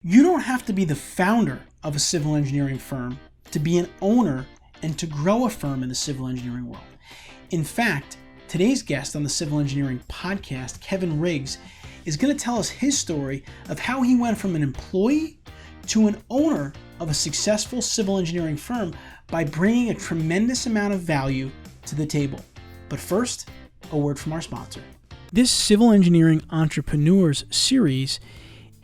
You don't have to be the founder of a civil engineering firm to be an owner and to grow a firm in the civil engineering world. In fact, today's guest on the Civil Engineering Podcast, Kevin Riggs, is going to tell us his story of how he went from an employee to an owner of a successful civil engineering firm by bringing a tremendous amount of value to the table. But first, a word from our sponsor. This Civil Engineering Entrepreneurs series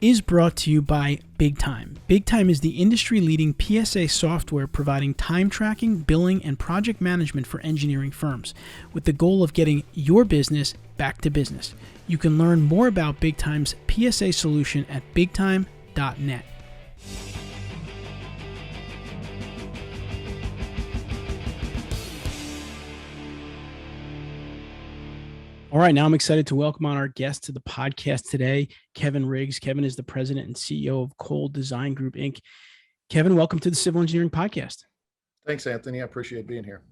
is brought to you by Big Time. Big Time is the industry-leading PSA software providing time tracking, billing, and project management for engineering firms, with the goal of getting your business back to business. You can learn more about Big Time's PSA solution at bigtime.net. All right, now I'm excited to welcome on our guest to the podcast today, Kevin Riggs. Kevin is the president and CEO of Cole Design Group, Inc. Kevin, welcome to the Civil Engineering Podcast. Thanks, Anthony. I appreciate being here.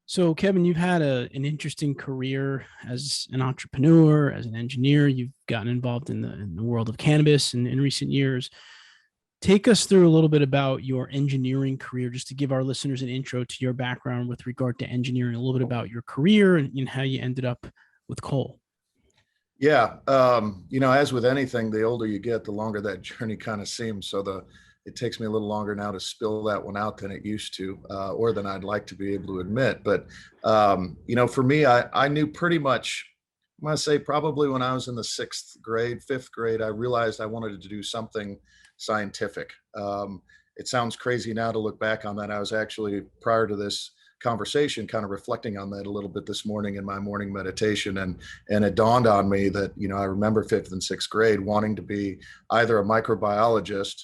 So, Kevin, you've had an interesting career as an entrepreneur, as an engineer. You've gotten involved in the world of cannabis in recent years. Take us through a little bit about your engineering career, just to give our listeners an intro to your background with regard to engineering, a little bit about your career and how you ended up with Cole. Yeah. As with anything, the older you get, the longer that journey kind of seems. So it takes me a little longer now to spill that one out than it used to, or than I'd like to be able to admit. But, for me, I knew pretty much, I'm going to say probably when I was in the fifth grade, I realized I wanted to do something scientific. It sounds crazy now to look back on that. I was actually, prior to this conversation, kind of reflecting on that a little bit this morning in my morning meditation, and it dawned on me that I remember fifth and sixth grade wanting to be either a microbiologist,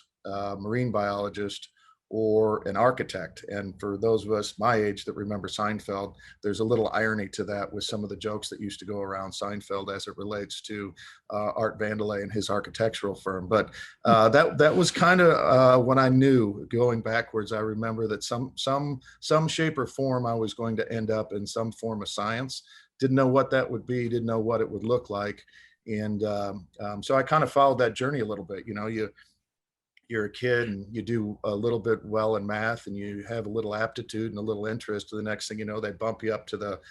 marine biologist, or an architect. And for those of us my age that remember Seinfeld, there's a little irony to that with some of the jokes that used to go around Seinfeld as it relates to Art Vandelay and his architectural firm. But that was kind of when I knew, going backwards, I remember that some shape or form I was going to end up in some form of science. Didn't know what that would be, didn't know what it would look like. And so I kind of followed that journey a little bit. You're a kid and you do a little bit well in math and you have a little aptitude and a little interest. The next thing you know, they bump you up to the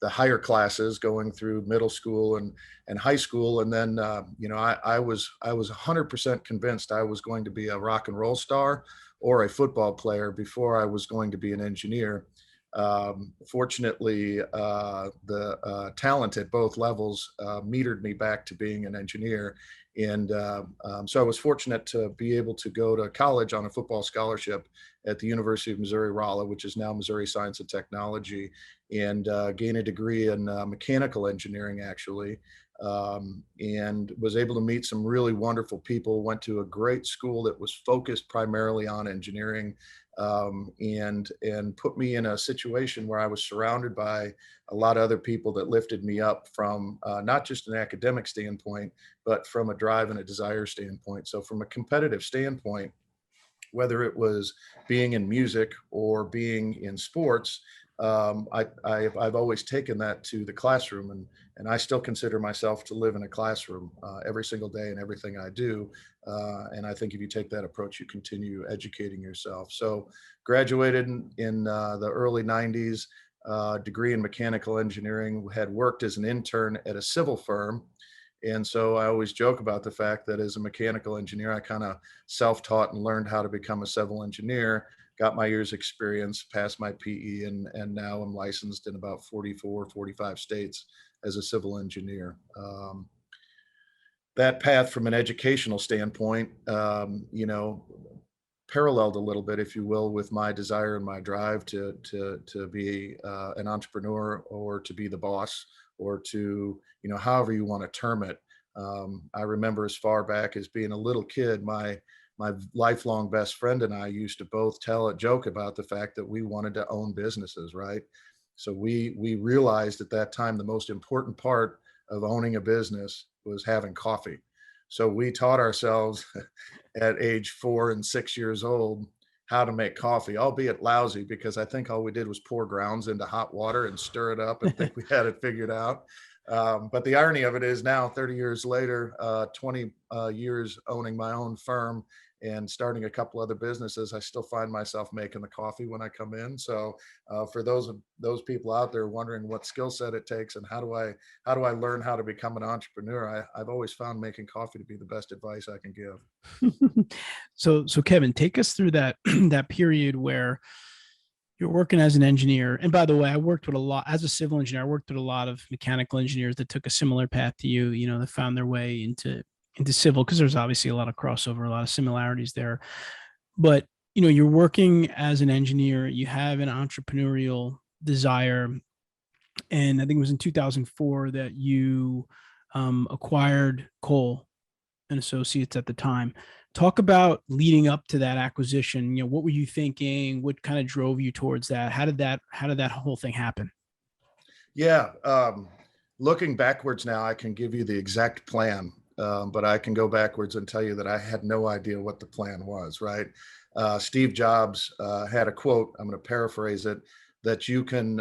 higher classes, going through middle school and high school. And then, I was 100% convinced I was going to be a rock and roll star or a football player before I was going to be an engineer. Fortunately, the talent at both levels metered me back to being an engineer. And so I was fortunate to be able to go to college on a football scholarship at the University of Missouri-Rolla, which is now Missouri Science and Technology, and gain a degree in mechanical engineering, actually, and was able to meet some really wonderful people. Went to a great school that was focused primarily on engineering, and put me in a situation where I was surrounded by a lot of other people that lifted me up from not just an academic standpoint, but from a drive and a desire standpoint. So from a competitive standpoint, whether it was being in music or being in sports, I've always taken that to the classroom, and I still consider myself to live in a classroom every single day in everything I do. And I think if you take that approach, you continue educating yourself. So graduated in the early 90s, degree in mechanical engineering, had worked as an intern at a civil firm. And so I always joke about the fact that as a mechanical engineer, I kind of self-taught and learned how to become a civil engineer, got my years experience, passed my PE, and now I'm licensed in about 44, 45 states as a civil engineer. That path from an educational standpoint, paralleled a little bit, if you will, with my desire and my drive to be an entrepreneur, or to be the boss, or to, however you want to term it. I remember as far back as being a little kid, my lifelong best friend and I used to both tell a joke about the fact that we wanted to own businesses, right? So we realized at that time the most important part of owning a business was having coffee. So we taught ourselves at age 4 and 6 years old how to make coffee, albeit lousy, because I think all we did was pour grounds into hot water and stir it up and think we had it figured out. But the irony of it is now, 30 years later, 20 years owning my own firm and starting a couple other businesses, I still find myself making the coffee when I come in. So for those people out there wondering what skill set it takes and how do I learn how to become an entrepreneur, I've always found making coffee to be the best advice I can give. So Kevin, take us through that that period where you're working as an engineer. And by the way, I worked with a lot as a civil engineer. I worked with a lot of mechanical engineers that took a similar path to you, that found their way into civil, because there's obviously a lot of crossover, a lot of similarities there. But you're working as an engineer, you have an entrepreneurial desire, and I think it was in 2004 that you acquired Cole and Associates at the time. Talk about leading up to that acquisition. What were you thinking? What kind of drove you towards that? How did that whole thing happen? Yeah. Looking backwards now, I can give you the exact plan, but I can go backwards and tell you that I had no idea what the plan was, right? Steve Jobs had a quote, I'm going to paraphrase it, that you can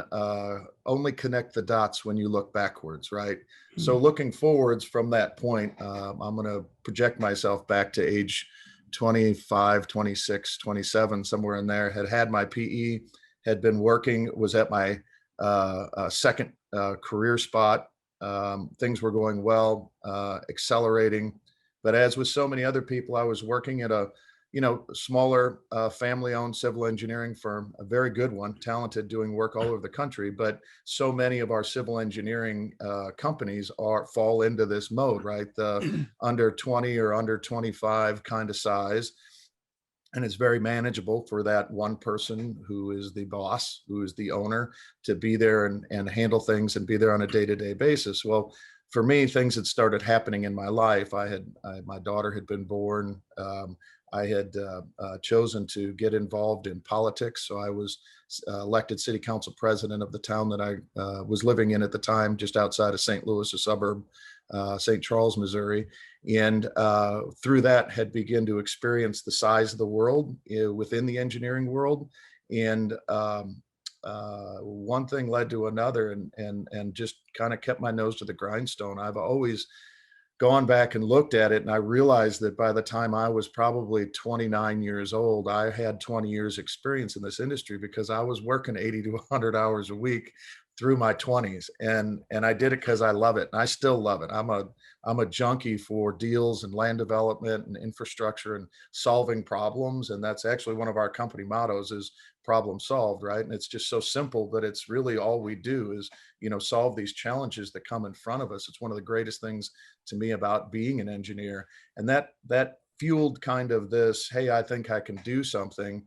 only connect the dots when you look backwards, right? So looking forwards from that point, I'm going to project myself back to age 25, 26, 27, somewhere in there, had my PE, had been working, was at my second career spot. Things were going well, accelerating. But as with so many other people, I was working at a smaller family-owned civil engineering firm, a very good one, talented, doing work all over the country. But so many of our civil engineering companies fall into this mode, right? The under 20 or under 25 kind of size. And it's very manageable for that one person who is the boss, who is the owner, to be there and handle things and be there on a day-to-day basis. Well, for me, things had started happening in my life. My daughter had been born. I had chosen to get involved in politics. So I was elected city council president of the town that I was living in at the time, just outside of St. Louis, a suburb, St. Charles, Missouri. And through that had begun to experience the size of the world within the engineering world. And one thing led to another, and just kind of kept my nose to the grindstone. I've always gone back and looked at it, and I realized that by the time I was probably 29 years old, I had 20 years experience in this industry, because I was working 80 to 100 hours a week through my 20s, and I did it because I love it, and I still love it. I'm a junkie for deals and land development and infrastructure and solving problems, and that's actually one of our company mottos is problem solved, right? And it's just so simple, but it's really all we do is solve these challenges that come in front of us. It's one of the greatest things to me about being an engineer, and that fueled kind of this, hey, I think I can do something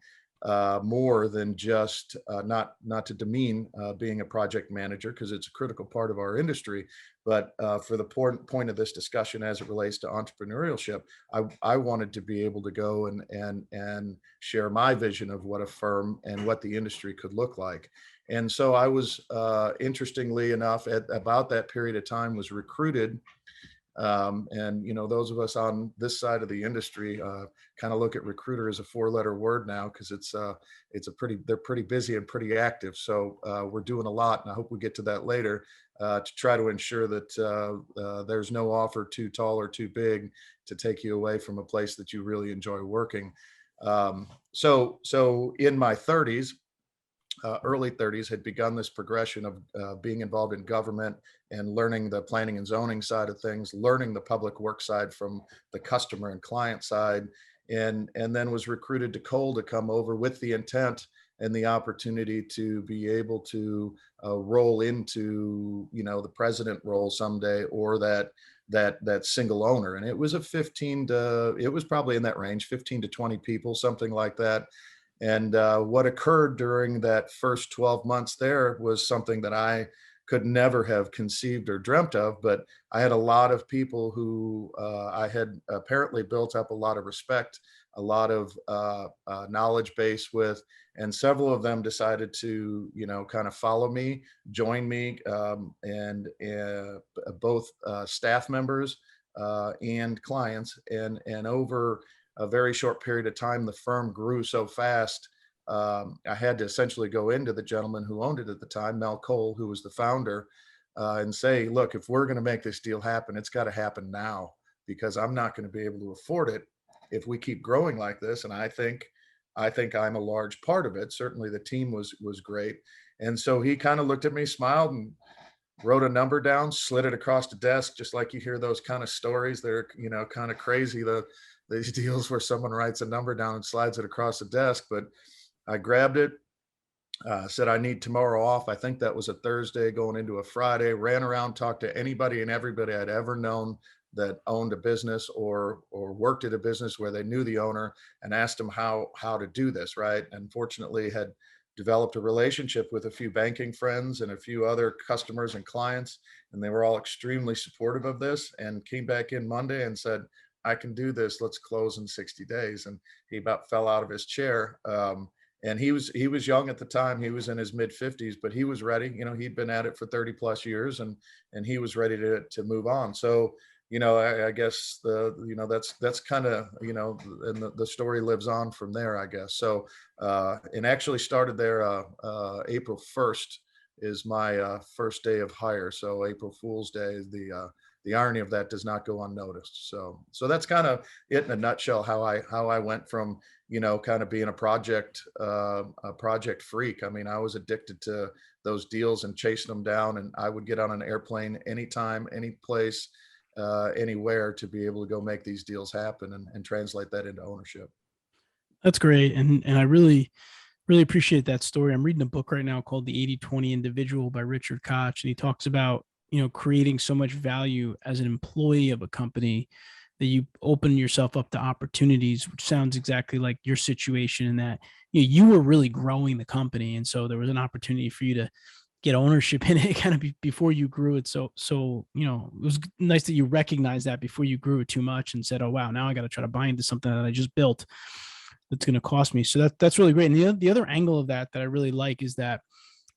more than just not to demean being a project manager, because it's a critical part of our industry. But for the point of this discussion as it relates to entrepreneurship, I wanted to be able to go and share my vision of what a firm and what the industry could look like. And so I was, interestingly enough, at about that period of time, was recruited. And those of us on this side of the industry kind of look at recruiter as a four-letter word now, because they're pretty busy and pretty active. So we're doing a lot, and I hope we get to that later, to try to ensure that there's no offer too tall or too big to take you away from a place that you really enjoy working. So in my 30s, early 30s, had begun this progression of being involved in government and learning the planning and zoning side of things, learning the public work side from the customer and client side, and then was recruited to Cole to come over with the intent and the opportunity to be able to roll into the president role someday, or that single owner. And it was it was probably in that range, 15 to 20 people, something like that. And what occurred during that first 12 months there was something that I could never have conceived or dreamt of. But I had a lot of people who I had apparently built up a lot of respect, a lot of knowledge base with, and several of them decided to, kind of follow me, join me, and both staff members and clients. And over a very short period of time, the firm grew so fast. I had to essentially go into the gentleman who owned it at the time, Mel Cole, who was the founder, and say, look, if we're going to make this deal happen, it's got to happen now, because I'm not going to be able to afford it if we keep growing like this. And I think I'm a large part of it. Certainly the team was great. And so he kind of looked at me, smiled, and wrote a number down, slid it across the desk, just like you hear those kind of stories. They're, kind of crazy. These deals where someone writes a number down and slides it across the desk. But I grabbed it, said I need tomorrow off. I think that was a Thursday going into a Friday. Ran around, talked to anybody and everybody I'd ever known that owned a business or worked at a business where they knew the owner, and asked them how to do this, right. And fortunately had developed a relationship with a few banking friends and a few other customers and clients, and they were all extremely supportive of this, and came back in Monday and said, I can do this. Let's close in 60 days. And he about fell out of his chair. And he was young at the time. He was in his mid 50s, but he was ready. He'd been at it for 30 plus years, and he was ready to move on. So, I guess that's kind of, and the story lives on from there, I guess. So, and actually started there April 1st is my first day of hire. So April Fool's Day is the irony of that does not go unnoticed. So that's kind of it in a nutshell, how I went from, kind of being a project freak. I mean, I was addicted to those deals and chasing them down, and I would get on an airplane anytime, any place, anywhere, to be able to go make these deals happen and translate that into ownership. That's great. And I really, really appreciate that story. I'm reading a book right now called The 80/20 Individual by Richard Koch. And he talks about, creating so much value as an employee of a company that you open yourself up to opportunities, which sounds exactly like your situation, in that you were really growing the company. And so there was an opportunity for you to get ownership in it kind of before you grew it. So, it was nice that you recognized that before you grew it too much and said, oh, wow, now I got to try to buy into something that I just built that's going to cost me. So that's really great. And the other angle of that I really like is that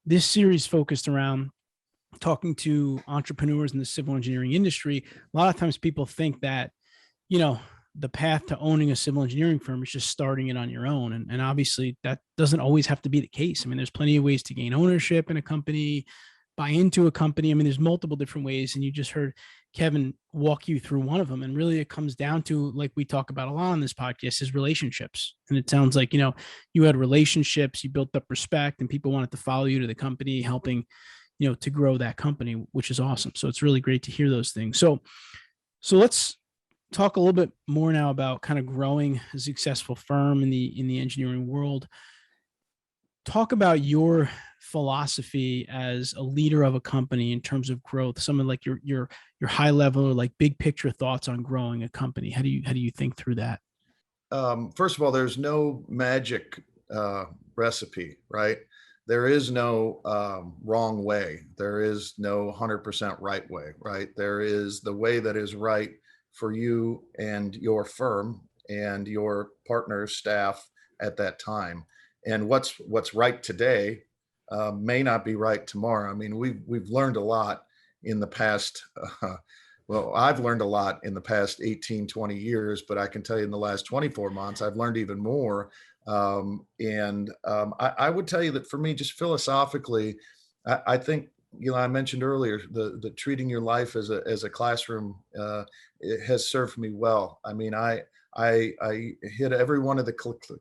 this series focused around talking to entrepreneurs in the civil engineering industry. A lot of times people think that, the path to owning a civil engineering firm is just starting it on your own. And obviously that doesn't always have to be the case. I mean, there's plenty of ways to gain ownership in a company, buy into a company. I mean, there's multiple different ways. And you just heard Kevin walk you through one of them. And really it comes down to, like we talk about a lot on this podcast, is relationships. And it sounds like, you had relationships, you built up respect, and people wanted to follow you to the company, helping, to grow that company, which is awesome. So it's really great to hear those things. So let's talk a little bit more now about kind of growing a successful firm in the engineering world. Talk about your philosophy as a leader of a company in terms of growth. Some of like your high level or like big picture thoughts on growing a company. How do you think through that? First of all, there's no magic recipe, right? There is no wrong way. There is no 100% right way, right? There is the way that is right for you and your firm and your partners, staff at that time. And what's right today may not be right tomorrow. I mean, we've learned a lot in the past. Well, I've learned a lot in the past 18, 20 years, but I can tell you in the last 24 months, I've learned even more. I would tell you that for me, just philosophically, I think, I mentioned earlier the treating your life as a classroom, it has served me well. I mean, I hit every one of the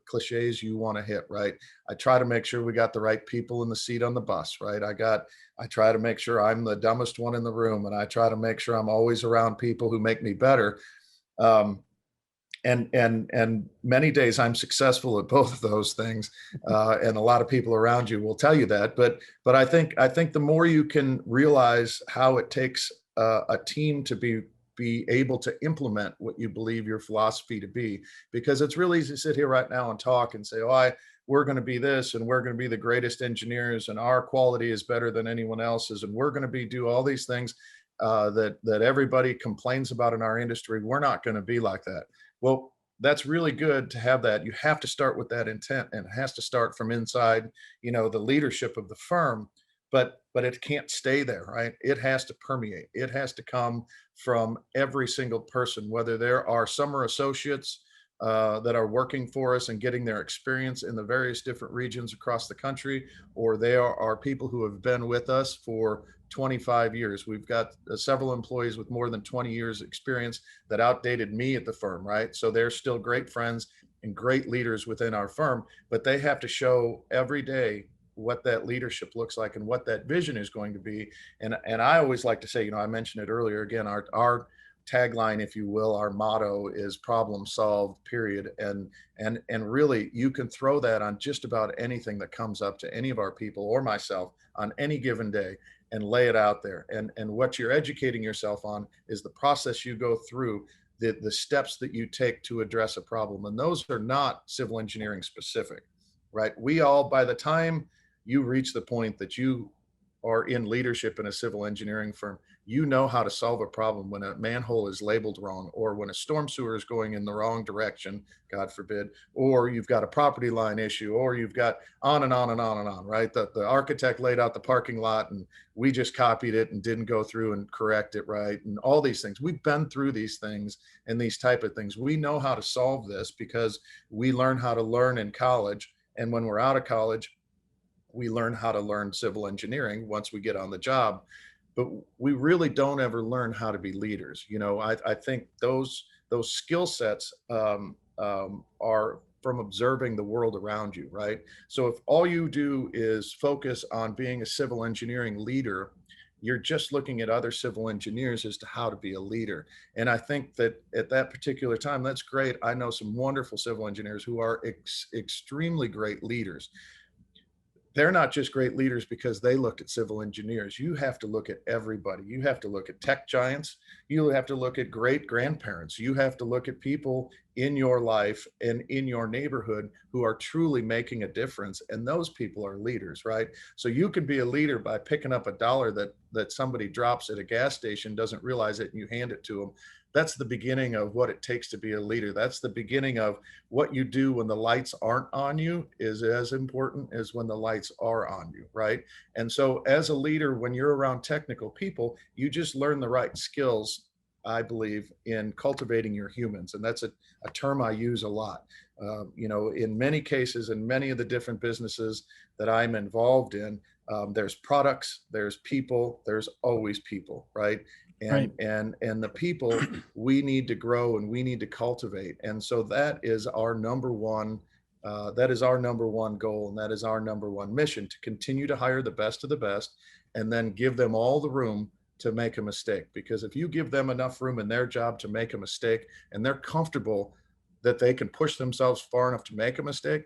cliches you want to hit, right? I try to make sure we got the right people in the seat on the bus, right? I try to make sure I'm the dumbest one in the room, and I try to make sure I'm always around people who make me better. Um, and many days I'm successful at both of those things, and a lot of people around you will tell you that. But I think the more you can realize how it takes a team to be able to implement what you believe your philosophy to be, because it's really easy to sit here right now and talk and say, oh, we're going to be this, and we're going to be the greatest engineers, and our quality is better than anyone else's, and we're going to do all these things that everybody complains about in our industry. We're not going to be like that. Well, that's really good to have that. You have to start with that intent, and it has to start from inside, the leadership of the firm. But it can't stay there, right? It has to permeate. It has to come from every single person, whether there are summer associates that are working for us and getting their experience in the various different regions across the country, or they are people who have been with us for 25 years. We've got several employees with more than 20 years experience that outdated me at the firm, right? So they're still great friends and great leaders within our firm, but they have to show every day what that leadership looks like and what that vision is going to be. And I always like to say, I mentioned it earlier, again, our tagline, if you will, our motto is problem solved, period. And really, you can throw that on just about anything that comes up to any of our people or myself on any given day and lay it out there. And what you're educating yourself on is the process you go through, the steps that you take to address a problem. And those are not civil engineering specific, right? We all, by the time you reach the point that you are in leadership in a civil engineering firm, you know how to solve a problem when a manhole is labeled wrong, or when a storm sewer is going in the wrong direction, God forbid, or you've got a property line issue, or you've got on and on and on and on, right? The architect laid out the parking lot and we just copied it and didn't go through and correct it, right? And all these things. We've been through these things and these type of things. We know how to solve this because we learn how to learn in college. And when we're out of college, we learn how to learn civil engineering once we get on the job, but we really don't ever learn how to be leaders. I think those skill sets are from observing the world around you, right? So if all you do is focus on being a civil engineering leader, you're just looking at other civil engineers as to how to be a leader. And I think that at that particular time, that's great. I know some wonderful civil engineers who are extremely great leaders. They're not just great leaders because they looked at civil engineers. You have to look at everybody. You have to look at tech giants. You have to look at great grandparents. You have to look at people in your life and in your neighborhood who are truly making a difference. And those people are leaders, right? So you can be a leader by picking up a dollar that somebody drops at a gas station, doesn't realize it, and you hand it to them. That's the beginning of what it takes to be a leader. That's the beginning of what you do when the lights aren't on you is as important as when the lights are on you, right? And so as a leader, when you're around technical people, you just learn the right skills, I believe, in cultivating your humans. And that's a term I use a lot. In many cases, in many of the different businesses that I'm involved in, there's products, there's people, there's always people, right? Right. And the people we need to grow and we need to cultivate. And so that is our number one goal, and that is our number one mission, to continue to hire the best of the best and then give them all the room to make a mistake. Because if you give them enough room in their job to make a mistake and they're comfortable that they can push themselves far enough to make a mistake,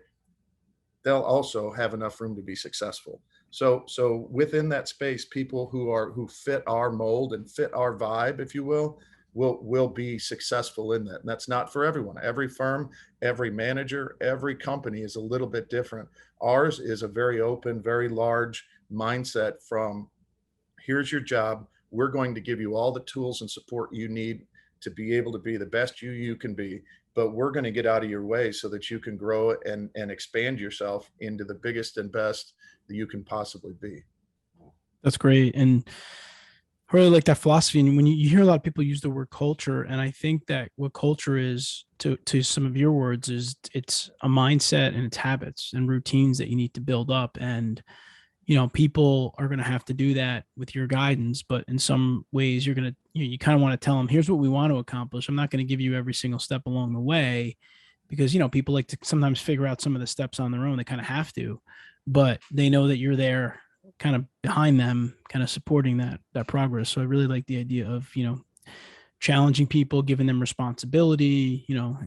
they'll also have enough room to be successful. So within that space, people who fit our mold and fit our vibe, if you will be successful in that. And that's not for everyone. Every firm, every manager, every company is a little bit different. Ours is a very open, very large mindset from, here's your job. We're going to give you all the tools and support you need to be able to be the best you can be, but we're going to get out of your way so that you can grow and expand yourself into the biggest and best that you can possibly be. That's great. And I really like that philosophy. And when you hear a lot of people use the word culture, and I think that what culture is, to some of your words, is it's a mindset and it's habits and routines that you need to build up. And people are going to have to do that with your guidance, but in some ways you're going to, you kind of want to tell them, here's what we want to accomplish. I'm not going to give you every single step along the way, because, people like to sometimes figure out some of the steps on their own. They kind of have to, but they know that you're there kind of behind them, kind of supporting that progress. So I really like the idea of, challenging people, giving them responsibility,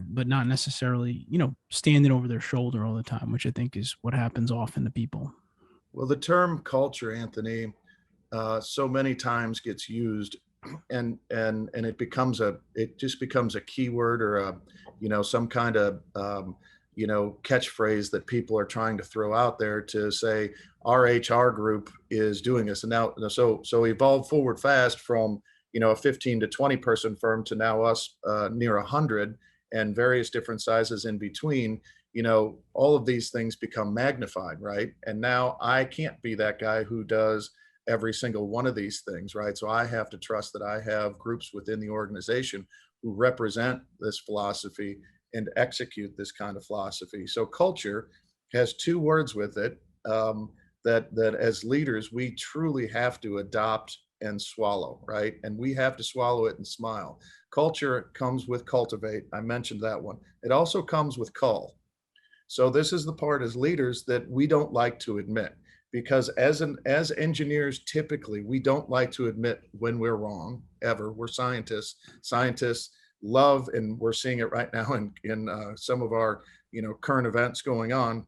but not necessarily, standing over their shoulder all the time, which I think is what happens often to people. Well, the term culture, Anthony, so many times gets used, and it just becomes a keyword or some kind of catchphrase that people are trying to throw out there to say our HR group is doing this. And now, so evolve forward fast from a 15 to 20 person firm to now us near 100 and various different sizes in between. All of these things become magnified, right? And now I can't be that guy who does every single one of these things, right? So I have to trust that I have groups within the organization who represent this philosophy and execute this kind of philosophy. So culture has two words with it, that as leaders we truly have to adopt and swallow, right? And we have to swallow it and smile. Culture comes with cultivate. I mentioned that one. It also comes with call. So this is the part as leaders that we don't like to admit, because as engineers, typically we don't like to admit when we're wrong ever. We're scientists. Scientists love, and we're seeing it right now in some of our current events going on.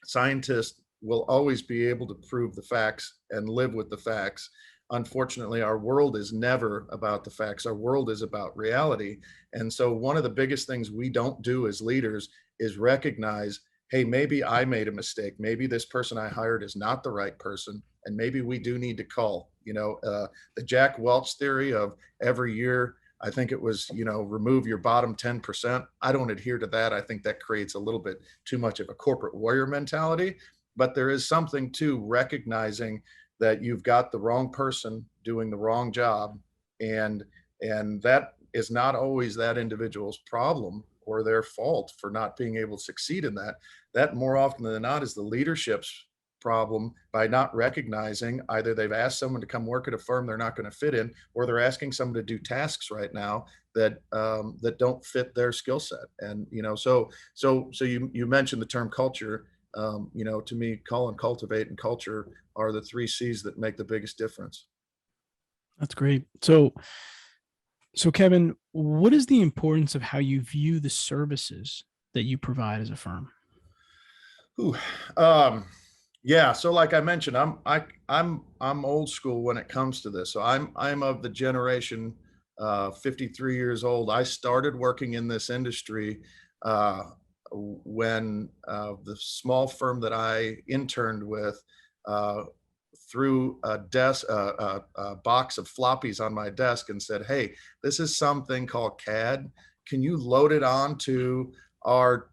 Scientists will always be able to prove the facts and live with the facts. Unfortunately, our world is never about the facts. Our world is about reality. And so one of the biggest things we don't do as leaders is recognize, hey, maybe I made a mistake. Maybe this person I hired is not the right person. And maybe we do need to call, the Jack Welch theory of every year, I think it was, remove your bottom 10%. I don't adhere to that. I think that creates a little bit too much of a corporate warrior mentality. But there is something to recognizing that you've got the wrong person doing the wrong job, and that is not always that individual's problem or their fault for not being able to succeed in that. That more often than not is the leadership's problem, by not recognizing either they've asked someone to come work at a firm they're not going to fit in, or they're asking someone to do tasks right now that that don't fit their skill set. And you mentioned the term culture. To me, call and cultivate and culture are the three C's that make the biggest difference. That's great. So Kevin, what is the importance of how you view the services that you provide as a firm? Ooh, yeah. So like I mentioned, I'm old school when it comes to this. So I'm of the generation, 53 years old. I started working in this industry when the small firm that I interned with threw a box of floppies on my desk and said, "Hey, this is something called CAD. Can you load it onto our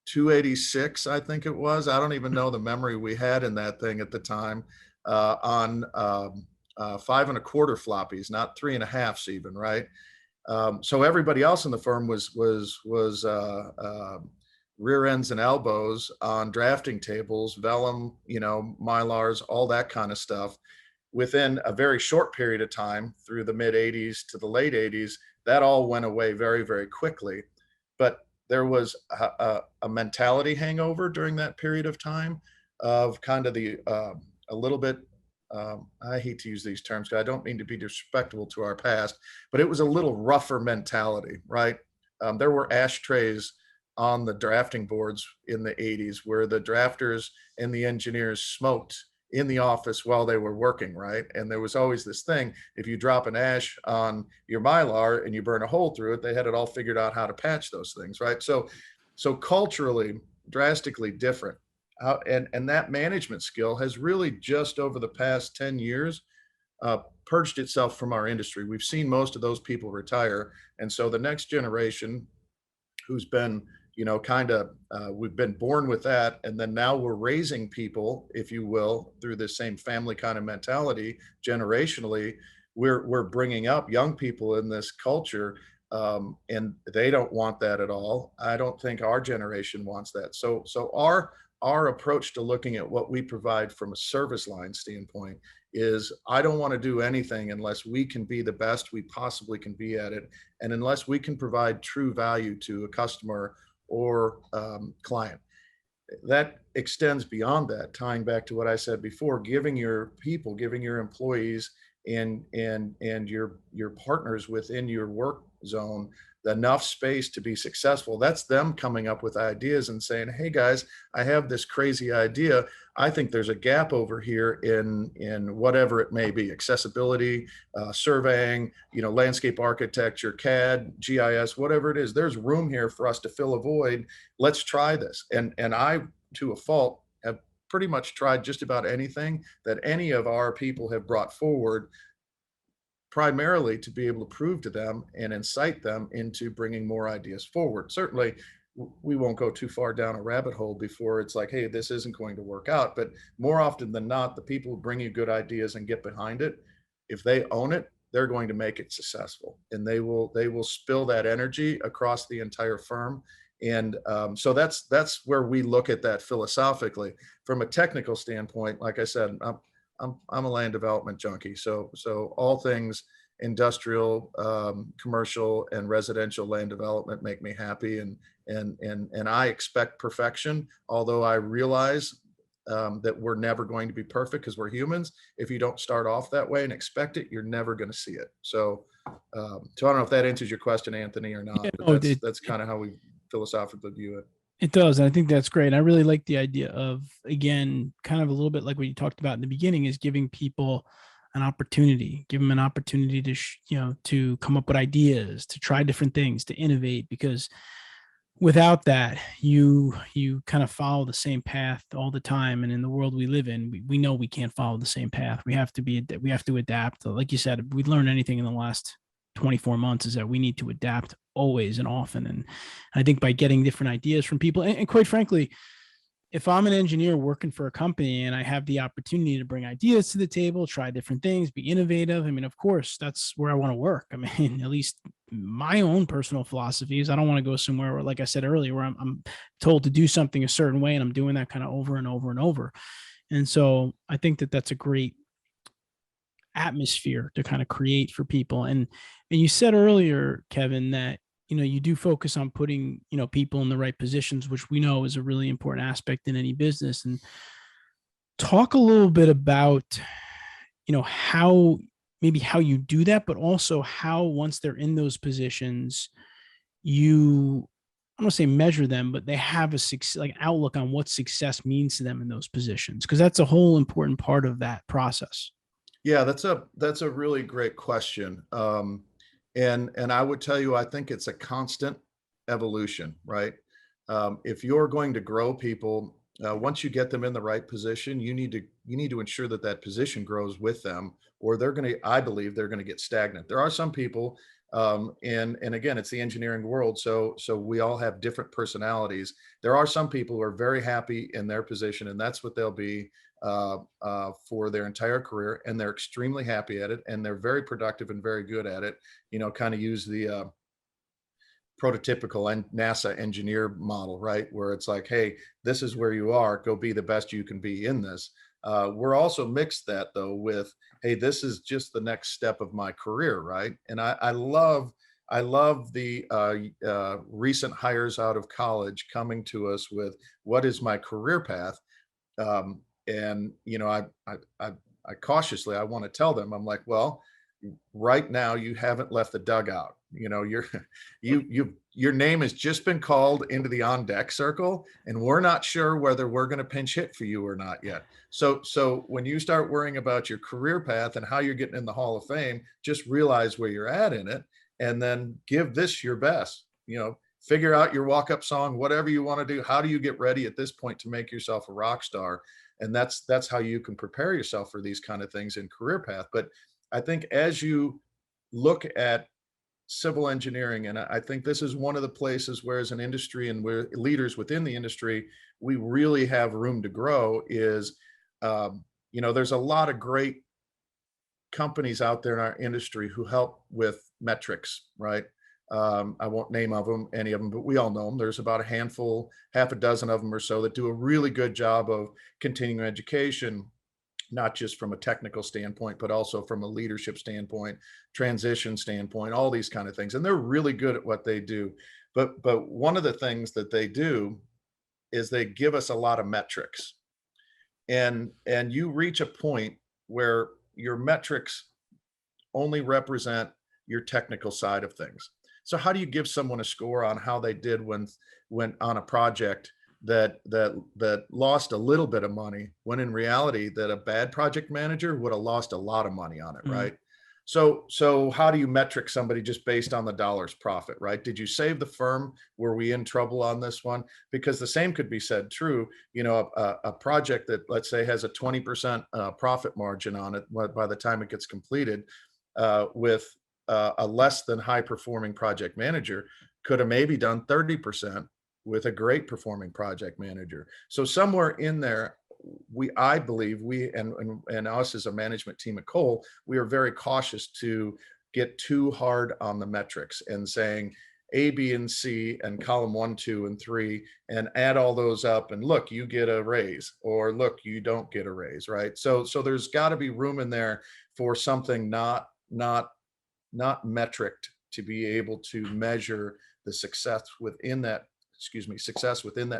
286, I think it was. I don't even know the memory we had in that thing at the time, on 5 1/4 floppies, not 3 1/2s even, right? So everybody else in the firm was rear ends and elbows on drafting tables, vellum, mylars, all that kind of stuff. Within a very short period of time, through the mid 80s to the late 80s, that all went away very, very quickly. But there was a mentality hangover during that period of time of kind of a little bit, I hate to use these terms because I don't mean to be disrespectful to our past, but it was a little rougher mentality, right? There were ashtrays on the drafting boards in the 80s where the drafters and the engineers smoked in the office while they were working, right? And there was always this thing, if you drop an ash on your Mylar and you burn a hole through it, they had it all figured out how to patch those things, right? So culturally, drastically different. And that management skill has really just over the past 10 years purged itself from our industry. We've seen most of those people retire. And so the next generation who's been, we've been born with that. And then now we're raising people, if you will, through the same family kind of mentality generationally. We're bringing up young people in this culture, and they don't want that at all. I don't think our generation wants that. So our approach to looking at what we provide from a service line standpoint is, I don't want to do anything unless we can be the best we possibly can be at it, and unless we can provide true value to a customer or client. That extends beyond that, tying back to what I said before, giving your people, giving your employees and your partners within your work zone enough space to be successful. That's them coming up with ideas and saying, hey guys, I have this crazy idea. I think there's a gap over here in whatever it may be, accessibility, surveying, landscape architecture, CAD, GIS, whatever it is. There's room here for us to fill a void. Let's try this. And I, to a fault, have pretty much tried just about anything that any of our people have brought forward, primarily to be able to prove to them and incite them into bringing more ideas forward. Certainly, we won't go too far down a rabbit hole before it's like, hey, this isn't going to work out. But more often than not, the people who bring you good ideas and get behind it, if they own it, they're going to make it successful, and they will spill that energy across the entire firm. And so that's where we look at that philosophically. From a technical standpoint, like I said, I'm a land development junkie. So all things industrial, commercial, and residential land development make me happy, and I expect perfection. Although I realize that we're never going to be perfect because we're humans. If you don't start off that way and expect it, you're never going to see it. So I don't know if that answers your question, Anthony, or not, Yeah, but no, that's kind of how we philosophically view it. it does. And I think that's great. I really like the idea of, again, kind of a little bit like what you talked about in the beginning, is giving people an opportunity, give them an opportunity to, to come up with ideas, to try different things, to innovate, because without that, you kind of follow the same path all the time. And in the world we live in, we know we can't follow the same path. We have to adapt. Like you said, if we learned anything in the last 24 months, is that we need to adapt always and often. And I think by getting different ideas from people, and quite frankly, if I'm an engineer working for a company and I have the opportunity to bring ideas to the table, try different things, be innovative, I mean, of course, that's where I want to work. I mean, at least my own personal philosophy is I don't want to go somewhere where, like I said earlier, where I'm told to do something a certain way and I'm doing that kind of over and over and over. And so I think that that's a great atmosphere to kind of create for people. And you said earlier, Kevin, that you do focus on putting people in the right positions, which we know is a really important aspect in any business. And talk a little bit about how you do that, but also how, once they're in those positions, you, I don't want to say measure them, but they have a outlook on what success means to them in those positions, because that's a whole important part of that process. Yeah, that's a really great question. And I would tell you, I think it's a constant evolution, right? If you're going to grow people, once you get them in the right position, you need to ensure that that position grows with them, or I believe they're going to get stagnant. There are some people, and again, it's the engineering world, so we all have different personalities. There are some people who are very happy in their position, and that's what they'll be for their entire career, and they're extremely happy at it, and they're very productive and very good at it. Kind of use the prototypical and NASA engineer model, right? Where it's like, hey, this is where you are, go be the best you can be in this. We're also mixed that though with, hey, this is just the next step of my career, right? And I love the recent hires out of college coming to us with, what is my career path? And I cautiously, I want to tell them, I'm like, well, right now you haven't left the dugout. Your name has just been called into the on deck circle, and we're not sure whether we're going to pinch hit for you or not yet. So when you start worrying about your career path and how you're getting in the Hall of Fame, just realize where you're at in it, and then give this your best. Figure out your walk-up song, whatever you want to do. How do you get ready at this point to make yourself a rock star? And that's how you can prepare yourself for these kind of things in career path. But I think as you look at civil engineering, and I think this is one of the places where, as an industry and we're leaders within the industry, we really have room to grow, is there's a lot of great companies out there in our industry who help with metrics, right? I won't name any of them, but we all know them. There's about a handful, half a dozen of them or so, that do a really good job of continuing education, not just from a technical standpoint, but also from a leadership standpoint, transition standpoint, all these kind of things. And they're really good at what they do. But one of the things that they do is they give us a lot of metrics. And you reach a point where your metrics only represent your technical side of things. So how do you give someone a score on how they did when on a project that lost a little bit of money, when in reality that a bad project manager would have lost a lot of money on it, right? So how do you metric somebody just based on the dollar's profit, right? Did you save the firm? Were we in trouble on this one? Because the same could be said true, a project that, let's say, has a 20% profit margin on it by the time it gets completed, with a less than high performing project manager, could have maybe done 30% with a great performing project manager. So somewhere in there, I believe and us as a management team at Cole, we are very cautious to get too hard on the metrics and saying A, B, and C and column 1, 2, and 3, and add all those up and look, you get a raise, or look, you don't get a raise, right? So there's got to be room in there for something not metriced, to be able to measure the success within that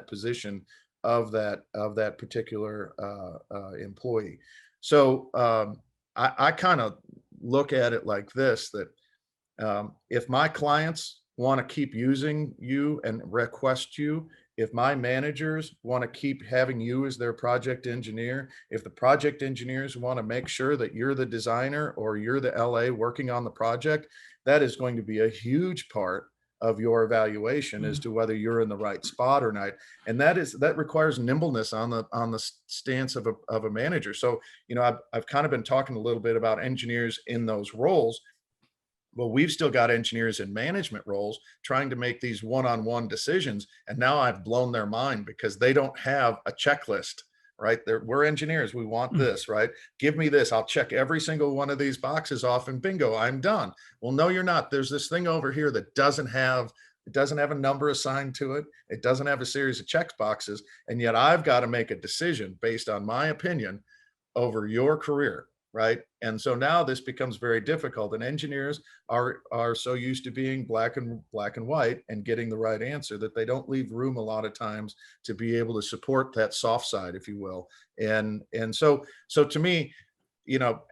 position of that particular employee. So I kind of look at it like this, that if my clients want to keep using you and request you, if my managers want to keep having you as their project engineer, if the project engineers want to make sure that you're the designer or you're the LA working on the project, that is going to be a huge part of your evaluation as to whether you're in the right spot or not. And that requires nimbleness on the stance of a manager. So, I've kind of been talking a little bit about engineers in those roles. Well, we've still got engineers in management roles trying to make these one-on-one decisions. And now I've blown their mind because they don't have a checklist, right? We're engineers. We want this, right? Give me this. I'll check every single one of these boxes off and bingo, I'm done. Well, no, you're not. There's this thing over here that doesn't have a number assigned to it. It doesn't have a series of check boxes. And yet I've got to make a decision based on my opinion over your career. Right. And so now this becomes very difficult, and engineers are so used to being black and white and getting the right answer that they don't leave room a lot of times to be able to support that soft side, if you will. And so to me,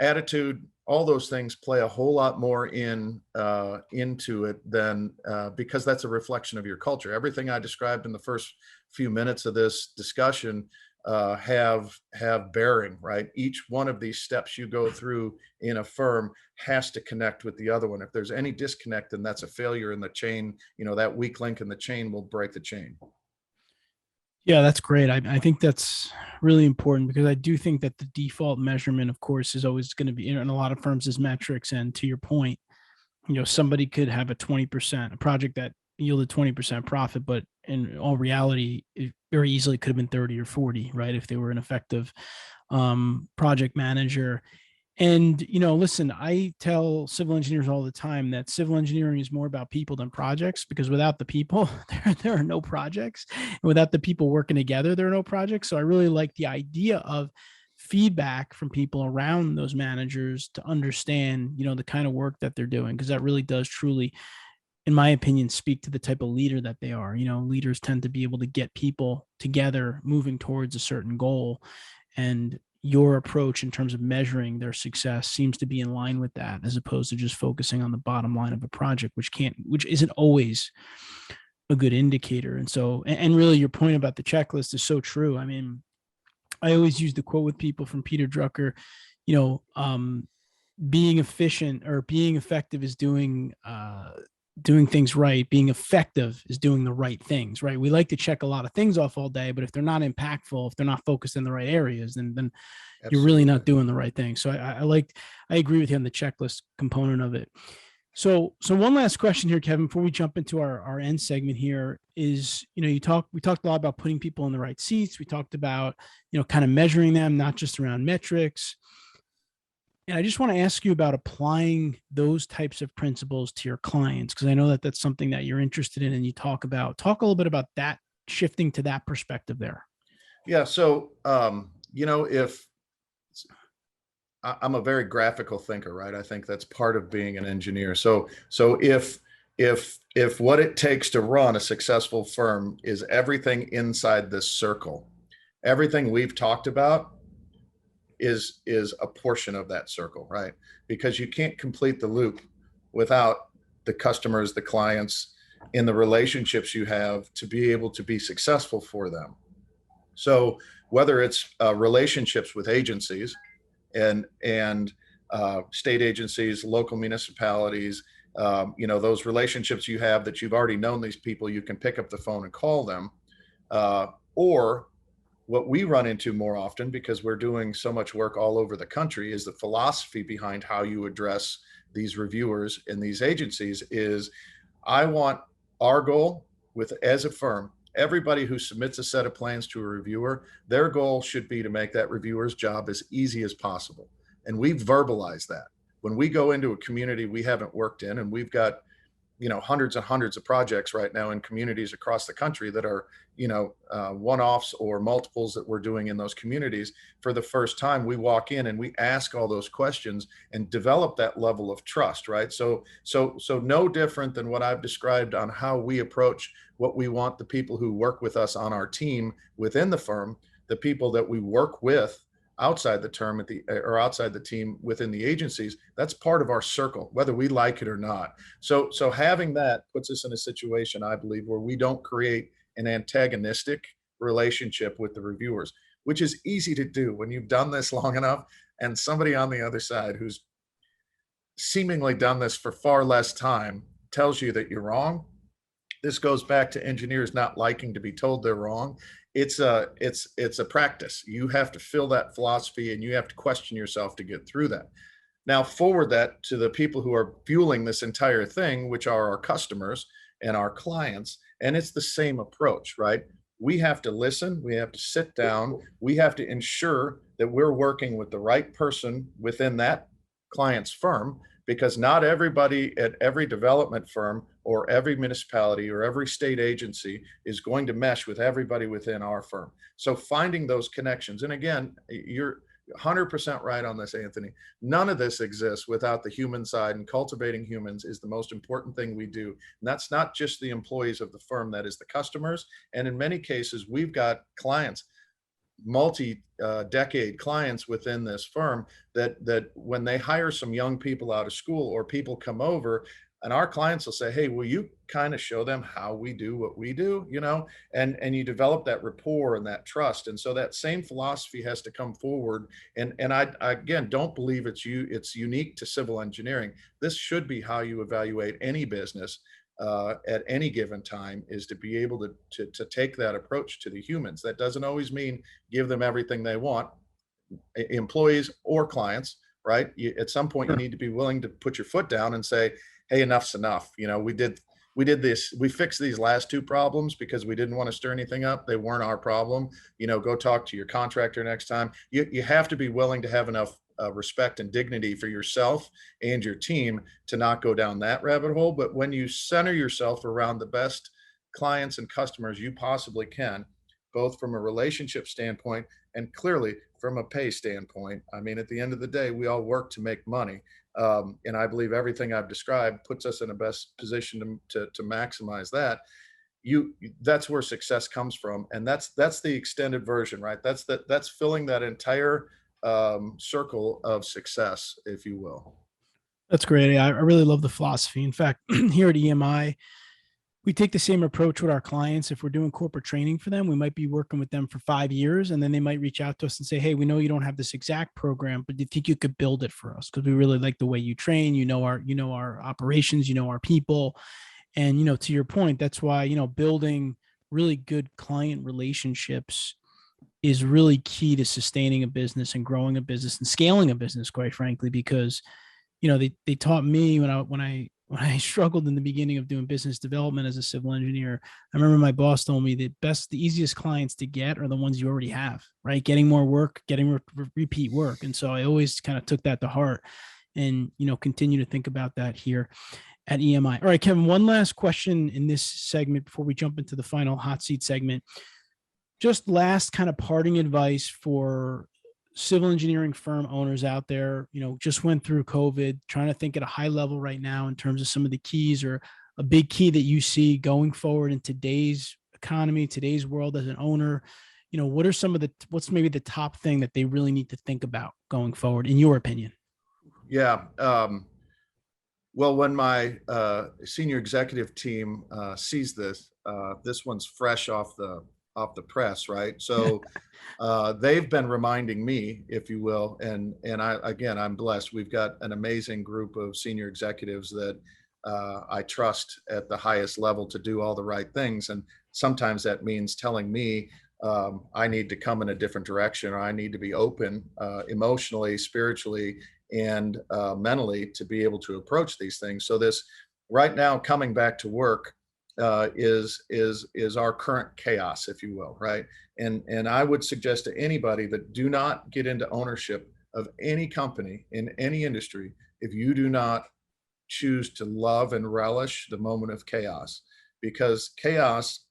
attitude, all those things play a whole lot more into it than because that's a reflection of your culture. Everything I described in the first few minutes of this discussion have bearing, right? Each one of these steps you go through in a firm has to connect with the other one. If there's any disconnect, then that's a failure in the chain. That weak link in the chain will break the chain. Yeah, that's great. I think that's really important, because I do think that the default measurement, of course, is always going to be in a lot of firms is metrics. And to your point, somebody could have a project that yielded 20% profit, but in all reality, it very easily could have been 30 or 40, right? If they were an effective project manager. And, listen, I tell civil engineers all the time that civil engineering is more about people than projects, because without the people, there are no projects. And without the people working together, there are no projects. So I really like the idea of feedback from people around those managers to understand, the kind of work that they're doing, because that really does truly, in my opinion, speak to the type of leader that they are. Leaders tend to be able to get people together moving towards a certain goal. And your approach in terms of measuring their success seems to be in line with that, as opposed to just focusing on the bottom line of a project, which isn't always a good indicator. And so, and really your point about the checklist is so true. I mean, I always use the quote with people from Peter Drucker, being efficient or being effective is doing things right. Being effective is doing the right things, right? We like to check a lot of things off all day, but if they're not impactful, if they're not focused in the right areas, then Absolutely. You're really not doing the right thing. So I agree with you on the checklist component of it. So one last question here, Kevin, before we jump into our end segment here is, we talked a lot about putting people in the right seats. We talked about, kind of measuring them, not just around metrics. And I just want to ask you about applying those types of principles to your clients, because I know that that's something that you're interested in and you talk about. Talk a little bit about that, shifting to that perspective there. Yeah. So, if I'm a very graphical thinker, right? I think that's part of being an engineer. So if what it takes to run a successful firm is everything inside this circle, everything we've talked about is a portion of that circle, right? Because you can't complete the loop without the customers, the clients, in the relationships you have to be able to be successful for them. So whether it's relationships with agencies and state agencies, local municipalities, those relationships you have that you've already known these people, you can pick up the phone and call them, or what we run into more often, because we're doing so much work all over the country, is the philosophy behind how you address these reviewers in these agencies is, I want our goal as a firm everybody who submits a set of plans to a reviewer, their goal should be to make that reviewer's job as easy as possible. And we verbalize that. When we go into a community we haven't worked in, and we've got hundreds and hundreds of projects right now in communities across the country that are one-offs or multiples that we're doing in those communities. For the first time, we walk in and we ask all those questions and develop that level of trust, right? So no different than what I've described on how we approach what we want the people who work with us on our team within the firm, the people that we work with outside the term or outside the team within the agencies. That's part of our circle, whether we like it or not. So having that puts us in a situation, I believe, where we don't create an antagonistic relationship with the reviewers, which is easy to do when you've done this long enough, and somebody on the other side who's seemingly done this for far less time tells you that you're wrong. This goes back to engineers not liking to be told they're wrong. It's a practice. You have to feel that philosophy, and you have to question yourself to get through that. Now forward that to the people who are fueling this entire thing, which are our customers and our clients, and it's the same approach, right? We have to listen, we have to sit down, we have to ensure that we're working with the right person within that client's firm, because not everybody at every development firm or every municipality or every state agency is going to mesh with everybody within our firm. So finding those connections, and again, you're 100% right on this, Anthony. None of this exists without the human side, and cultivating humans is the most important thing we do. And that's not just the employees of the firm, that is the customers. And in many cases, we've got clients, multi-decade clients within this firm that when they hire some young people out of school, or people come over, and our clients will say, hey, will you kind of show them how we do what we do, and you develop that rapport and that trust. And so that same philosophy has to come forward. And I again don't believe it's unique to civil engineering. This should be how you evaluate any business at any given time, is to be able to take that approach to the humans. That doesn't always mean give them everything they want, employees or clients, right? At some point, you need to be willing to put your foot down and say, hey, enough's enough. We did this, we fixed these last two problems because we didn't want to stir anything up. They weren't our problem. Go talk to your contractor next time. You have to be willing to have enough respect and dignity for yourself and your team to not go down that rabbit hole. But when you center yourself around the best clients and customers you possibly can, both from a relationship standpoint and clearly from a pay standpoint, I mean, at the end of the day, we all work to make money. And I believe everything I've described puts us in the best position to maximize that. That's where success comes from. And that's the extended version, right? That's filling that entire circle of success, if you will. That's great. I really love the philosophy. In fact, here at EMI, we take the same approach with our clients. If we're doing corporate training for them, we might be working with them for 5 years, and then they might reach out to us and say, hey, we know you don't have this exact program, but do you think you could build it for us? Because we really like the way you train, our operations, our people. And, to your point, that's why, building really good client relationships is really key to sustaining a business and growing a business and scaling a business, quite frankly, because, they taught me when I struggled in the beginning of doing business development as a civil engineer. I remember my boss told me the easiest clients to get are the ones you already have, right? Getting more work, getting repeat work. And so I always kind of took that to heart and, continue to think about that here at EMI. All right, Kevin, one last question in this segment before we jump into the final hot seat segment. Just last kind of parting advice for civil engineering firm owners out there, just went through COVID, trying to think at a high level right now in terms of some of the keys, or a big key that you see going forward in today's economy, today's world as an owner. What's maybe the top thing that they really need to think about going forward, in your opinion? Yeah. Well, when my senior executive team sees this, this one's fresh off the press, right? So they've been reminding me, if you will, and I'm blessed. We've got an amazing group of senior executives that I trust at the highest level to do all the right things. And sometimes that means telling me I need to come in a different direction, or I need to be open emotionally, spiritually, and mentally to be able to approach these things. So this right now, coming back to work, is our current chaos, if you will, right? And I would suggest to anybody that do not get into ownership of any company in any industry if you do not choose to love and relish the moment of chaos, because chaos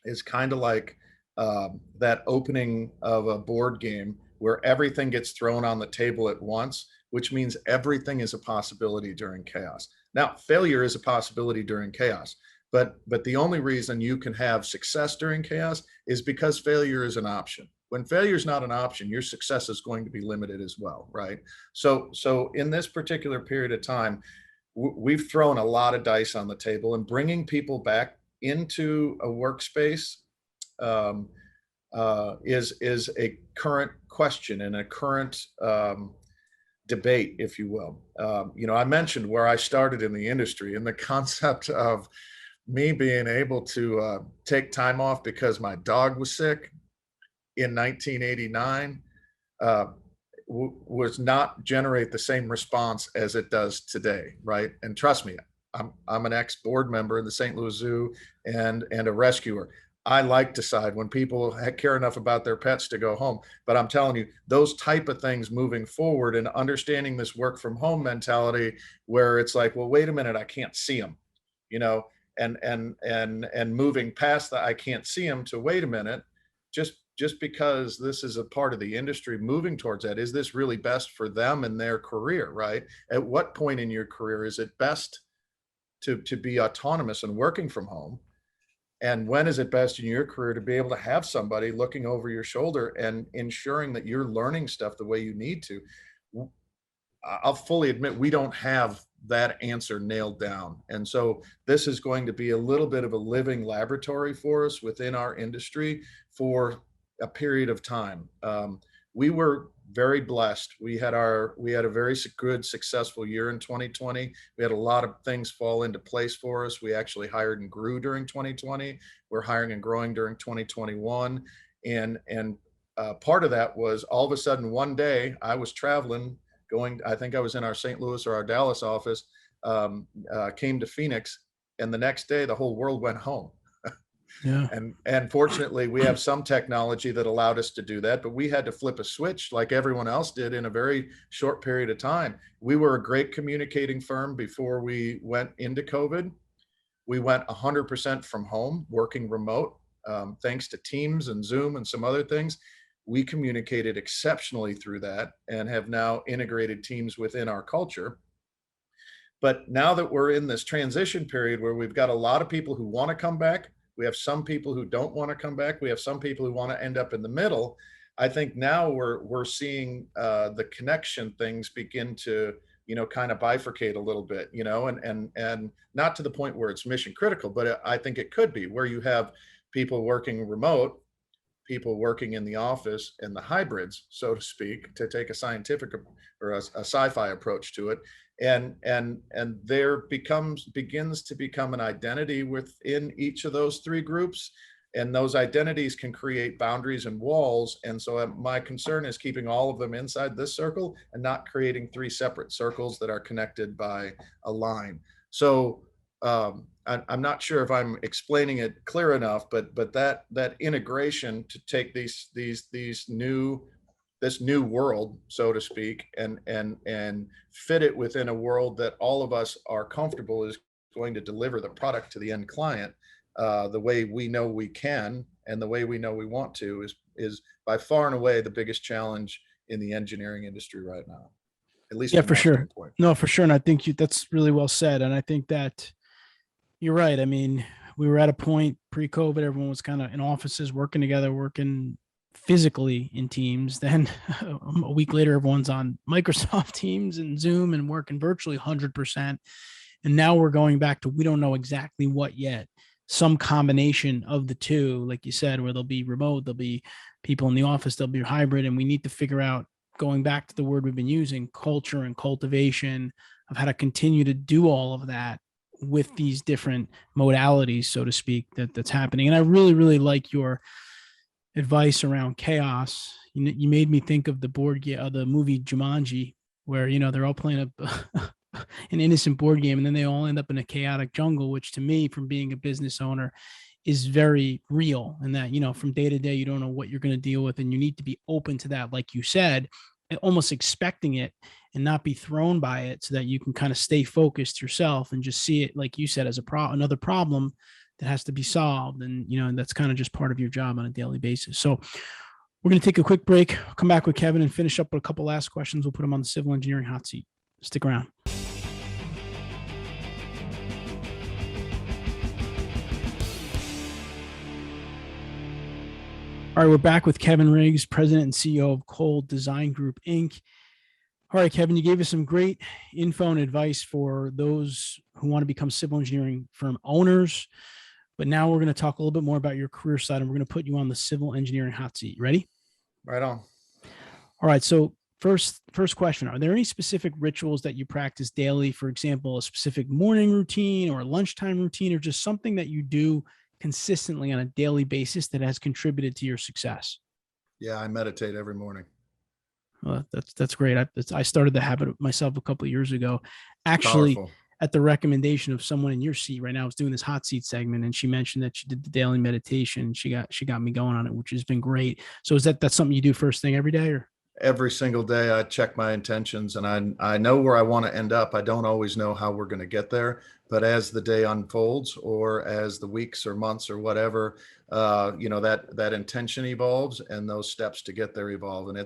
is kind of like that opening of a board game where everything gets thrown on the table at once, which means everything is a possibility during chaos. Now, failure is a possibility during chaos, but the only reason you can have success during chaos is because failure is an option. When failure is not an option, your success is going to be limited as well, right? So in this particular period of time, we've thrown a lot of dice on the table, and bringing people back into a workspace um, is a current question and a current debate, if you will. I mentioned where I started in the industry, and the concept of me being able to take time off because my dog was sick in 1989 was not generate the same response as it does today, right? And trust me, I'm an ex board member in the St. Louis Zoo and a rescuer. I like decide when people care enough about their pets to go home. But I'm telling you, those type of things moving forward and understanding this work from home mentality, where it's like, well, wait a minute, I can't see them, you know, and moving past that, I can't see them, to wait a minute, just because this is a part of the industry moving towards that, is this really best for them and their career, right? At what point in your career is it best to be autonomous and working from home? And when is it best in your career to be able to have somebody looking over your shoulder and ensuring that you're learning stuff the way you need to? I'll fully admit we don't have that answer nailed down. And so this is going to be a little bit of a living laboratory for us within our industry for a period of time. We were very blessed. We had a very good, successful year in 2020. We had a lot of things fall into place for us. We actually hired and grew during 2020. We're hiring and growing during 2021. And part of that was all of a sudden one day I was traveling, I think I was in our St. Louis or our Dallas office, came to Phoenix, and the next day the whole world went home. Yeah. And fortunately, we have some technology that allowed us to do that, but we had to flip a switch like everyone else did in a very short period of time. We were a great communicating firm before we went into COVID. We went 100% from home, working remote, thanks to Teams and Zoom and some other things. We communicated exceptionally through that and have now integrated Teams within our culture. But now that we're in this transition period where we've got a lot of people who want to come back, we have some people who don't want to come back, we have some people who want to end up in the middle. I think now we're seeing the connection things begin to, kind of bifurcate a little bit, and not to the point where it's mission critical, but I think it could be where you have people working remote, people working in the office, and the hybrids, so to speak, to take a scientific or a sci-fi approach to it. And there begins to become an identity within each of those three groups. And those identities can create boundaries and walls. And so my concern is keeping all of them inside this circle and not creating three separate circles that are connected by a line. So I'm not sure if I'm explaining it clear enough, but that integration to take this new world, so to speak, and fit it within a world that all of us are comfortable is going to deliver the product to the end client the way we know we can and the way we know we want to is by far and away the biggest challenge in the engineering industry right now, at least Yeah, for sure. standpoint. No, for sure. And I think that's really well said. And I think that you're right. I mean, we were at a point pre-COVID, everyone was kind of in offices working together, working physically in Teams. Then a week later, everyone's on Microsoft Teams and Zoom and working virtually 100%. And now we're going back to, we don't know exactly what yet. Some combination of the two, like you said, where there'll be remote, there'll be people in the office, there'll be hybrid. And we need to figure out, going back to the word we've been using, culture and cultivation of how to continue to do all of that with these different modalities, so to speak, that's happening. And I really, really like your advice around chaos. You made me think of the board game, the movie Jumanji, where, they're all playing an innocent board game, and then they all end up in a chaotic jungle, which to me, from being a business owner, is very real. And that, from day to day, you don't know what you're going to deal with, and you need to be open to that, like you said, almost expecting it and not be thrown by it, so that you can kind of stay focused yourself and just see it, like you said, as another problem that has to be solved. And that's kind of just part of your job on a daily basis. So we're going to take a quick break. I'll come back with Kevin and finish up with a couple last questions. We'll put him on the civil engineering hot seat. Stick around. All right, we're back with Kevin Riggs, President and CEO of Cole Design Group, Inc. All right, Kevin, you gave us some great info and advice for those who want to become civil engineering firm owners. But now we're going to talk a little bit more about your career side, and we're going to put you on the civil engineering hot seat. Ready? Right on. All right. So first question, are there any specific rituals that you practice daily? For example, a specific morning routine or a lunchtime routine, or just something that you do consistently on a daily basis that has contributed to your success? Yeah, I meditate every morning. Well, that's great. I started the habit myself a couple of years ago, actually. Powerful. At the recommendation of someone in your seat right now. I was doing this hot seat segment, and she mentioned that she did the daily meditation. She got me going on it, which has been great. So that's something you do first thing every day, or? Every single day I check my intentions, and I know where I want to end up. I don't always know how we're going to get there, but as the day unfolds, or as the weeks or months or whatever, that intention evolves, and those steps to get there evolve. And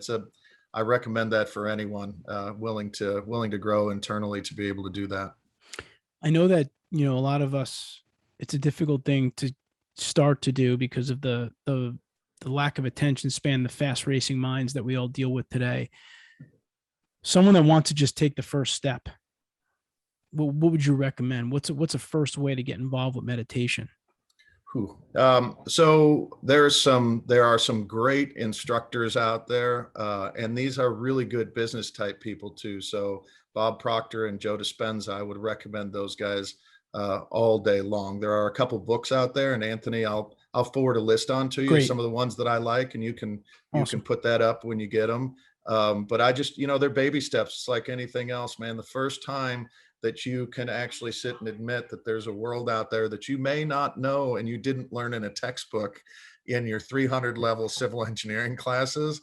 I recommend that for anyone willing to grow internally to be able to do that. I know that, a lot of us, it's a difficult thing to start to do because of the lack of attention span, the fast racing minds that we all deal with today. Someone that wants to just take the first step, what would you recommend? What's a first way to get involved with meditation? So there are some great instructors out there, and these are really good business type people too. So Bob Proctor and Joe Dispenza, I would recommend those guys all day long. There are a couple books out there, and Anthony, I'll forward a list on to you. Great. Some of the ones that I like, and you can put that up when you get them. But I just, they're baby steps. It's like anything else, man. The first time that you can actually sit and admit that there's a world out there that you may not know and you didn't learn in a textbook in your 300 level civil engineering classes,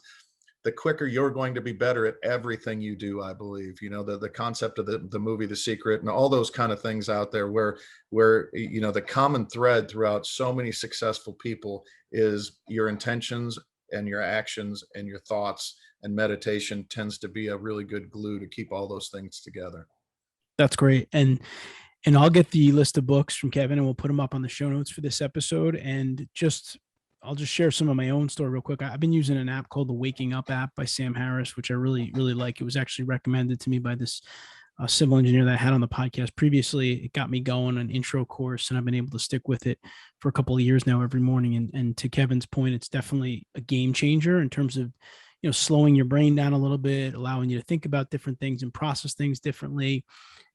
the quicker you're going to be better at everything you do, I believe. The concept of the movie The Secret and all those kind of things out there where the common thread throughout so many successful people is your intentions and your actions and your thoughts, and meditation tends to be a really good glue to keep all those things together. That's great. And I'll get the list of books from Kevin, and we'll put them up on the show notes for this episode. And I'll just share some of my own story real quick. I've been using an app called the Waking Up app by Sam Harris, which I really, really like. It was actually recommended to me by this civil engineer that I had on the podcast previously. It got me going, an intro course, and I've been able to stick with it for a couple of years now every morning. And to Kevin's point, it's definitely a game changer in terms of, slowing your brain down a little bit, allowing you to think about different things and process things differently.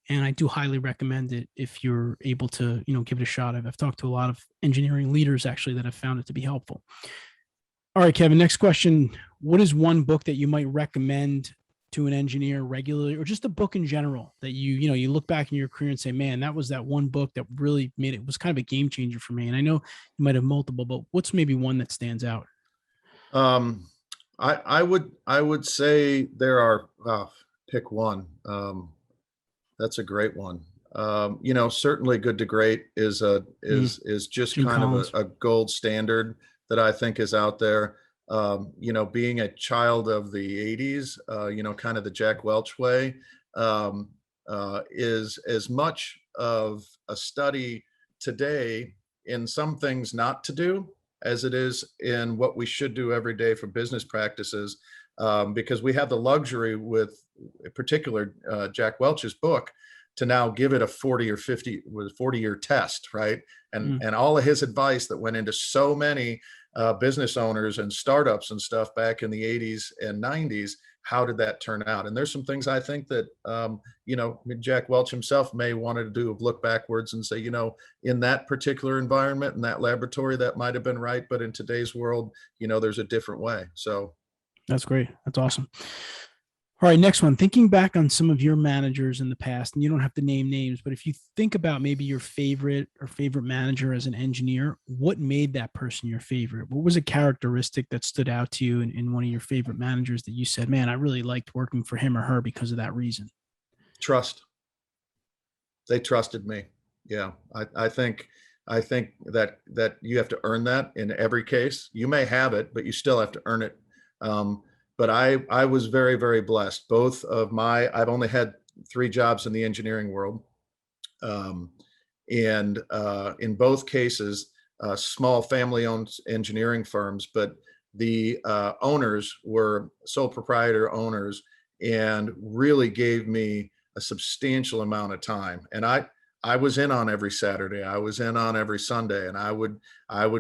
And I do highly recommend it if you're able to, give it a shot. I've talked to a lot of engineering leaders actually that have found it to be helpful. All right, Kevin, next question. What is one book that you might recommend to an engineer regularly, or just a book in general that you look back in your career and say, man, that was that one book that really was kind of a game changer for me? And I know you might have multiple, but what's maybe one that stands out? I would say there are, pick one. That's a great one. Certainly Good to Great is just Jim kind Collins. Of a gold standard that I think is out there. Being a child of the 80s, kind of the Jack Welch way, is as much of a study today in some things not to do as it is in what we should do every day for business practices. Because we have the luxury with in particular Jack Welch's book to now give it a 40-year test, right? And all of his advice that went into so many business owners and startups and stuff back in the 80s and 90s, how did that turn out? And there's some things I think that, Jack Welch himself may wanted to do, look backwards and say, in that particular environment, in that laboratory, that might've been right. But in today's world, there's a different way. So that's great. That's awesome. All right, next one. Thinking back on some of your managers in the past, and you don't have to name names, but if you think about maybe your favorite or favorite manager as an engineer, what made that person your favorite? What was a characteristic that stood out to you in one of your favorite managers that you said, man, I really liked working for him or her because of that reason? Trust. They trusted me. Yeah, I think that you have to earn that in every case. You may have it, but you still have to earn it. But I was very, very blessed. I've only had 3 jobs in the engineering world, um, and in both cases, small family-owned engineering firms, but the owners were sole proprietor owners and really gave me a substantial amount of time. And I was in on every Saturday. I was in on every Sunday, and I would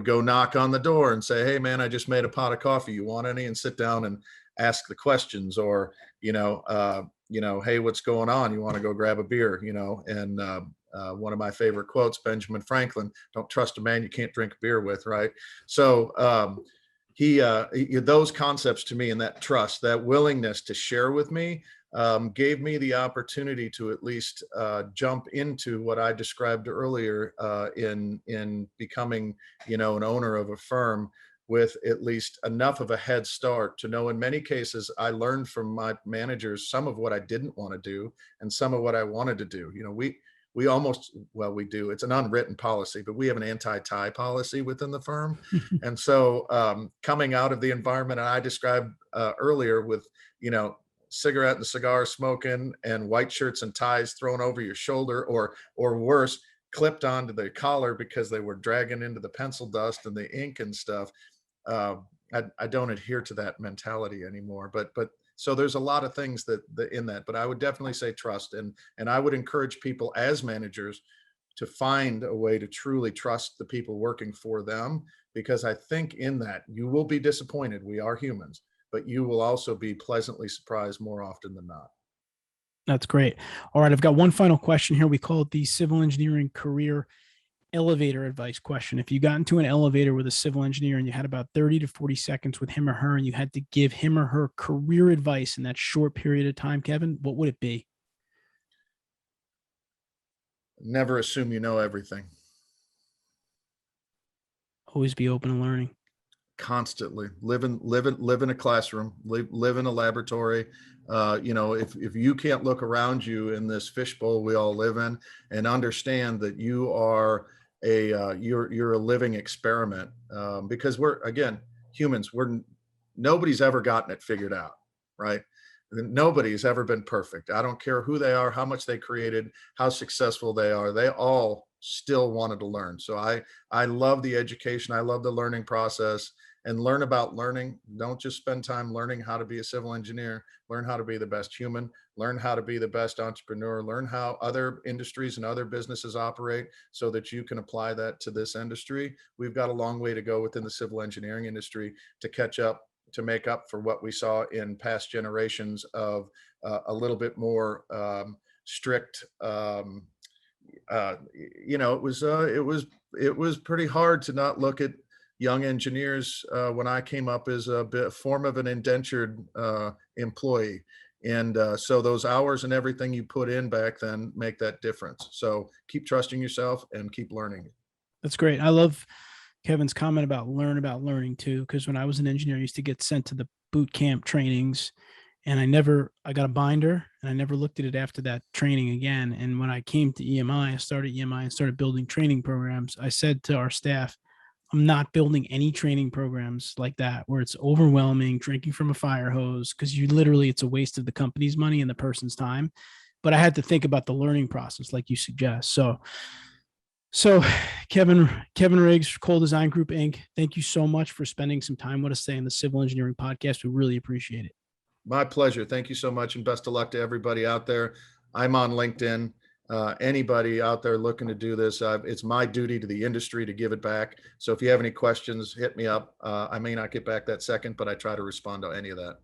go knock on the door and say, "Hey, man, I just made a pot of coffee. You want any?" And sit down and ask the questions, or "Hey, what's going on? You want to go grab a beer?" And one of my favorite quotes, Benjamin Franklin: "Don't trust a man you can't drink beer with." Right. So those concepts to me, and that trust, that willingness to share with me, gave me the opportunity to at least jump into what I described earlier, in becoming, an owner of a firm with at least enough of a head start to know, in many cases, I learned from my managers some of what I didn't want to do and some of what I wanted to do. We almost, well, we do, it's an unwritten policy, but we have an anti-tie policy within the firm. And so coming out of the environment I described earlier, with, cigarette and cigar smoking and white shirts and ties thrown over your shoulder, or worse, clipped onto the collar because they were dragging into the pencil dust and the ink and stuff. I don't adhere to that mentality anymore. But so there's a lot of things that in that, but I would definitely say trust, and I would encourage people as managers to find a way to truly trust the people working for them, because I think in that you will be disappointed. We are humans, but you will also be pleasantly surprised more often than not. That's great. All right, I've got one final question here. We call it the civil engineering career elevator advice question. If you got into an elevator with a civil engineer and you had about 30 to 40 seconds with him or her, and you had to give him or her career advice in that short period of time, Kevin, what would it be? Never assume you know everything. Always be open to learning. Constantly live in a classroom, live in a laboratory. If you can't look around you in this fishbowl we all live in and understand that you are you're a living experiment, because we're, again, humans. Nobody's ever gotten it figured out, right? Nobody's ever been perfect. I don't care who they are, how much they created, how successful they are. They all still wanted to learn. So I love the education. I love the learning process, and learn about learning. Don't just spend time learning how to be a civil engineer. Learn how to be the best human. Learn how to be the best entrepreneur. Learn how other industries and other businesses operate so that you can apply that to this industry. We've got a long way to go within the civil engineering industry to catch up, to make up for what we saw in past generations of a little bit more strict. It was pretty hard to not look at young engineers when I came up as a form of an indentured employee. And so those hours and everything you put in back then make that difference. So keep trusting yourself and keep learning. That's great. I love Kevin's comment about learning too, because when I was an engineer, I used to get sent to the boot camp trainings, and I got a binder and I never looked at it after that training again. And when I came to EMI, I started EMI and started building training programs. I said to our staff, I'm not building any training programs like that where it's overwhelming, drinking from a fire hose, because it's a waste of the company's money and the person's time. But I had to think about the learning process like you suggest. So Kevin Riggs, Cole Design Group, Inc., thank you so much for spending some time with us today on the Civil Engineering Podcast. We really appreciate it. My pleasure. Thank you so much, and best of luck to everybody out there. I'm on LinkedIn. Anybody out there looking to do this, it's my duty to the industry to give it back. So if you have any questions, hit me up. I may not get back that second, but I try to respond to any of that.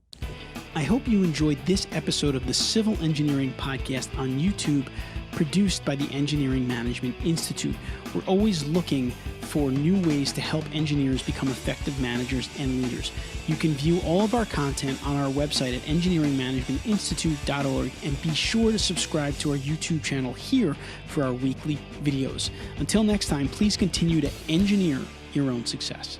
I hope you enjoyed this episode of the Civil Engineering Podcast on YouTube, produced by the Engineering Management Institute. We're always looking for new ways to help engineers become effective managers and leaders. You can view all of our content on our website at engineeringmanagementinstitute.org, and be sure to subscribe to our YouTube channel here for our weekly videos. Until next time, please continue to engineer your own success.